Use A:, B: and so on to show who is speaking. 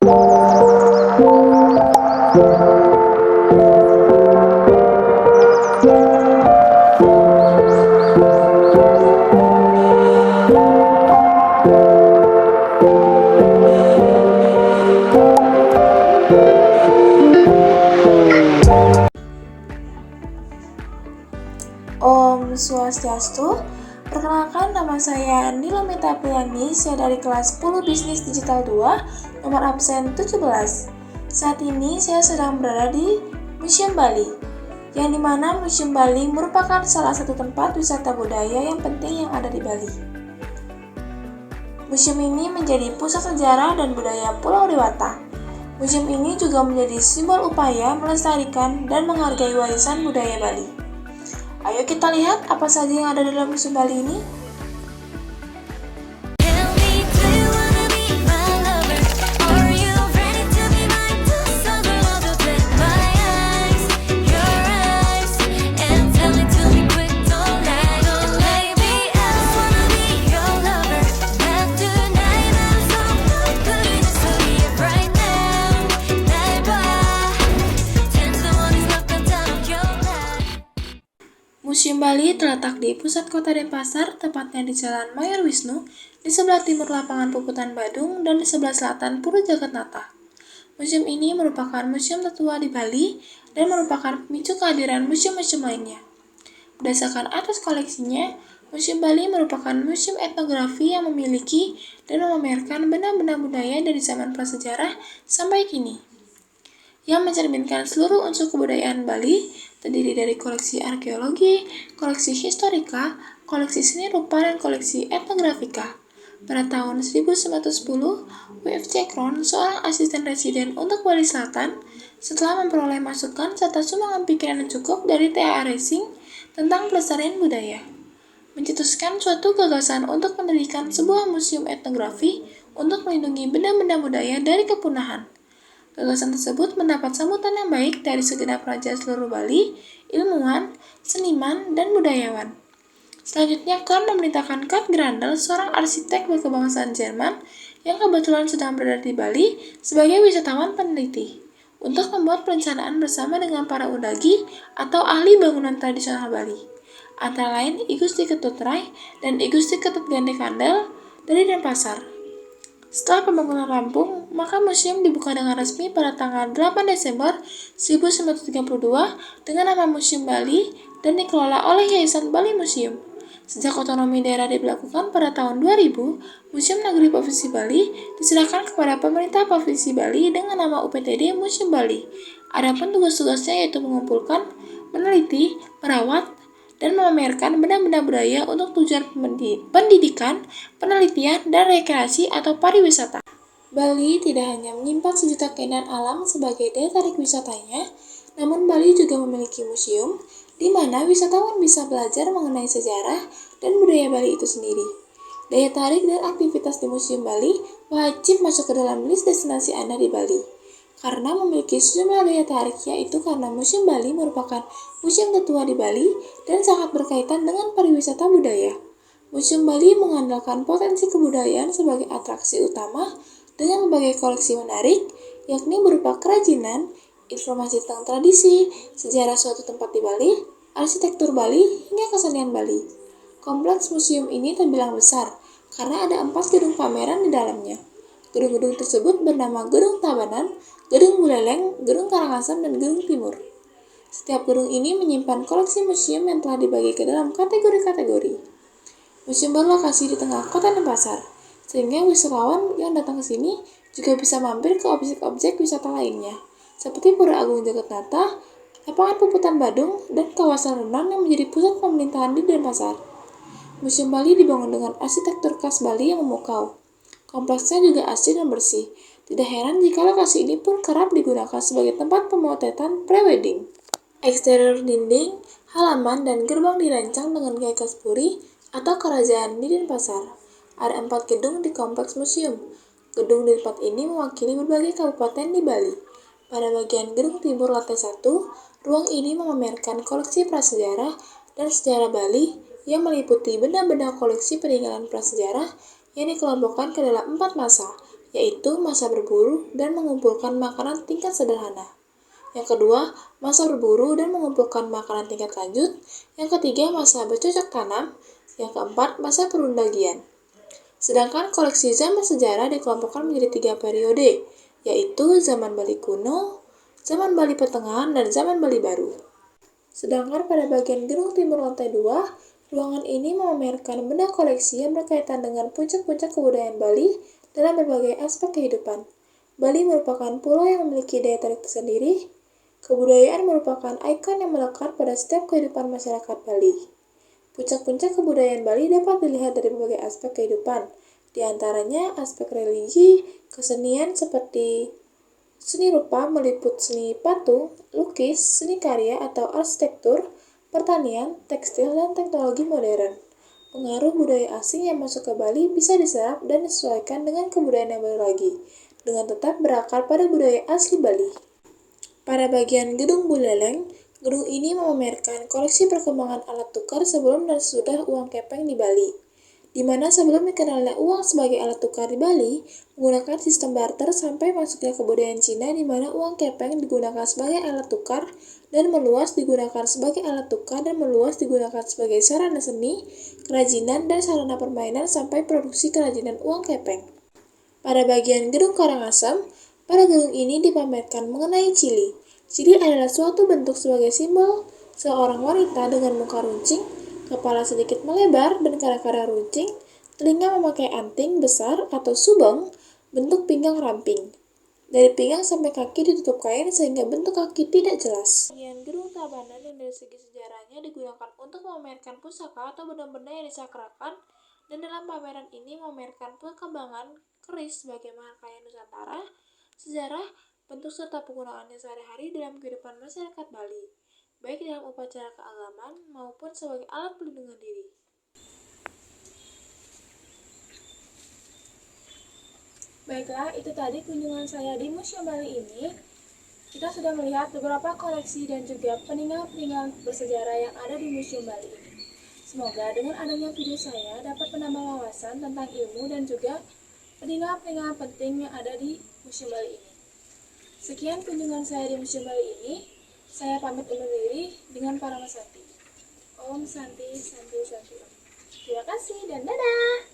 A: Om Swastiastu. Perkenalkan, nama saya Nila Mita Priyani, saya dari kelas 10 Bisnis Digital 2, nomor absen 17. Saat ini saya sedang berada di Museum Bali, yang dimana Museum Bali merupakan salah satu tempat wisata budaya yang penting yang ada di Bali. Museum ini menjadi pusat sejarah dan budaya Pulau Dewata. Museum ini juga menjadi simbol upaya melestarikan dan menghargai warisan budaya Bali. Ayo kita lihat apa saja yang ada dalam Museum Bali ini. Museum Bali terletak di pusat kota Denpasar, tepatnya di Jalan Mayor Wisnu, di sebelah timur lapangan Puputan Badung, dan di sebelah selatan Pura Jagatnata. Museum ini merupakan museum tertua di Bali dan merupakan pemicu kehadiran museum-museum lainnya. Berdasarkan atas koleksinya, Museum Bali merupakan museum etnografi yang memiliki dan memamerkan benda-benda budaya dari zaman prasejarah sampai kini, yang mencerminkan seluruh unsur kebudayaan Bali, terdiri dari koleksi arkeologi, koleksi historika, koleksi seni rupa, dan koleksi etnografika. Pada tahun 1910, W.F. Cekron, seorang asisten residen untuk Bali Selatan, setelah memperoleh masukan serta sumbangan pikiran yang cukup dari T.A. Racing tentang pelestarian budaya, mencetuskan suatu gagasan untuk mendirikan sebuah museum etnografi untuk melindungi benda-benda budaya dari kepunahan. Gagasan tersebut mendapat sambutan yang baik dari segenap raja seluruh Bali, ilmuwan, seniman, dan budayawan. Selanjutnya, Kron memerintahkan Kat Grandel, seorang arsitek berkebangsaan Jerman yang kebetulan sedang berada di Bali sebagai wisatawan peneliti, untuk membuat perencanaan bersama dengan para udagi atau ahli bangunan tradisional Bali, antara lain I Gusti Ketut Rai dan I Gusti Ketut Gande Kandel dari Denpasar. Setelah pembangunan rampung, maka museum dibuka dengan resmi pada tanggal 8 Desember 1932 dengan nama Museum Bali dan dikelola oleh Yayasan Bali Museum. Sejak otonomi daerah diberlakukan pada tahun 2000, Museum Nagari Provinsi Bali diserahkan kepada pemerintah Provinsi Bali dengan nama UPTD Museum Bali. Adapun tugas-tugasnya yaitu mengumpulkan, meneliti, merawat, dan memamerkan benda-benda budaya untuk tujuan pendidikan, penelitian, dan rekreasi atau pariwisata. Bali tidak hanya menyimpan sejuta keindahan alam sebagai daya tarik wisatanya, namun Bali juga memiliki museum di mana wisatawan bisa belajar mengenai sejarah dan budaya Bali itu sendiri. Daya tarik dan aktivitas di Museum Bali wajib masuk ke dalam list destinasi Anda di Bali, karena memiliki sejumlah daya tarik, yaitu karena Museum Bali merupakan museum tertua di Bali dan sangat berkaitan dengan pariwisata budaya. Museum Bali mengandalkan potensi kebudayaan sebagai atraksi utama dengan berbagai koleksi menarik, yakni berupa kerajinan, informasi tentang tradisi, sejarah suatu tempat di Bali, arsitektur Bali, hingga kesenian Bali. Kompleks museum ini terbilang besar karena ada 4 gedung pameran di dalamnya. Gedung-gedung tersebut bernama Gedung Tabanan, Gedung Buleleng, Gedung Karangasem, dan Gedung Timur. Setiap gedung ini menyimpan koleksi museum yang telah dibagi ke dalam kategori-kategori. Museum berlokasi di tengah kota Denpasar, sehingga wisatawan yang datang ke sini juga bisa mampir ke objek-objek wisata lainnya, seperti Pura Agung Jagatnata, lapangan Puputan Badung, dan kawasan renang yang menjadi pusat pemerintahan di Denpasar. Museum Bali dibangun dengan arsitektur khas Bali yang memukau. Kompleksnya juga asri dan bersih. Tidak heran jika lokasi ini pun kerap digunakan sebagai tempat pemotretan pre-wedding. Eksterior dinding, halaman, dan gerbang dirancang dengan gaya Kasturi atau kerajaan di Denpasar. Ada 4 gedung di kompleks museum. Gedung di tempat ini mewakili berbagai kabupaten di Bali. Pada bagian gedung timur lantai 1, ruang ini memamerkan koleksi prasejarah dan sejarah Bali yang meliputi benda-benda koleksi peninggalan prasejarah yang dikelompokkan ke dalam 4 masa, yaitu masa berburu dan mengumpulkan makanan tingkat sederhana. Yang kedua, masa berburu dan mengumpulkan makanan tingkat lanjut. Yang ketiga, masa bercocok tanam. Yang keempat, masa perundagian. Sedangkan koleksi zaman sejarah dikelompokkan menjadi 3 periode, yaitu zaman Bali kuno, zaman Bali pertengahan, dan zaman Bali baru. Sedangkan pada bagian gedung timur lantai 2, ruangan ini memamerkan benda koleksi yang berkaitan dengan puncak-puncak kebudayaan Bali dalam berbagai aspek kehidupan. Bali merupakan pulau yang memiliki daya tarik tersendiri. Kebudayaan merupakan ikon yang melekat pada setiap kehidupan masyarakat Bali. Puncak-puncak kebudayaan Bali dapat dilihat dari berbagai aspek kehidupan, di antaranya aspek religi, kesenian seperti seni rupa meliput seni patung, lukis, seni karya atau arsitektur, pertanian, tekstil, dan teknologi modern. Pengaruh budaya asing yang masuk ke Bali bisa diserap dan disesuaikan dengan kebudayaan yang baru lagi, dengan tetap berakar pada budaya asli Bali. Pada bagian gedung Buleleng, gedung ini memamerkan koleksi perkembangan alat tukar sebelum dan sesudah uang kepeng di Bali, di mana sebelum dikenalnya uang sebagai alat tukar di Bali, menggunakan sistem barter sampai masuknya kebudayaan Cina di mana uang kepeng digunakan sebagai alat tukar dan meluas digunakan sebagai alat tukar dan meluas digunakan sebagai sarana seni, kerajinan, dan sarana permainan sampai produksi kerajinan uang kepeng. Pada bagian gedung Karangasem, pada gedung ini dipamerkan mengenai cili. Cili adalah suatu bentuk sebagai simbol seorang wanita dengan muka runcing, kepala sedikit melebar dan kara-kara runcing, telinga memakai anting besar atau subeng, bentuk pinggang ramping. Dari pinggang sampai kaki ditutup kain sehingga bentuk kaki tidak jelas. Bagian gedung Tabanan yang dari segi sejarahnya digunakan untuk memamerkan pusaka atau benda-benda yang disakrakan, dan dalam pameran ini memamerkan perkembangan keris sebagai kekayaan Nusantara, sejarah, bentuk serta penggunaannya sehari-hari dalam kehidupan masyarakat Bali, baik dalam upacara keagamaan maupun sebagai alat pelindungan diri. Baiklah, itu tadi kunjungan saya di Museum Bali ini. Kita sudah melihat beberapa koleksi dan juga peninggalan-peninggalan bersejarah yang ada di Museum Bali ini. Semoga dengan adanya video saya dapat menambah wawasan tentang ilmu dan juga peninggalan-peninggalan penting yang ada di Museum Bali ini. Sekian kunjungan saya di Museum Bali ini. Saya pamit undur diri dengan Paramasati. Om Santi Santi Santi Om. Terima kasih dan dadah!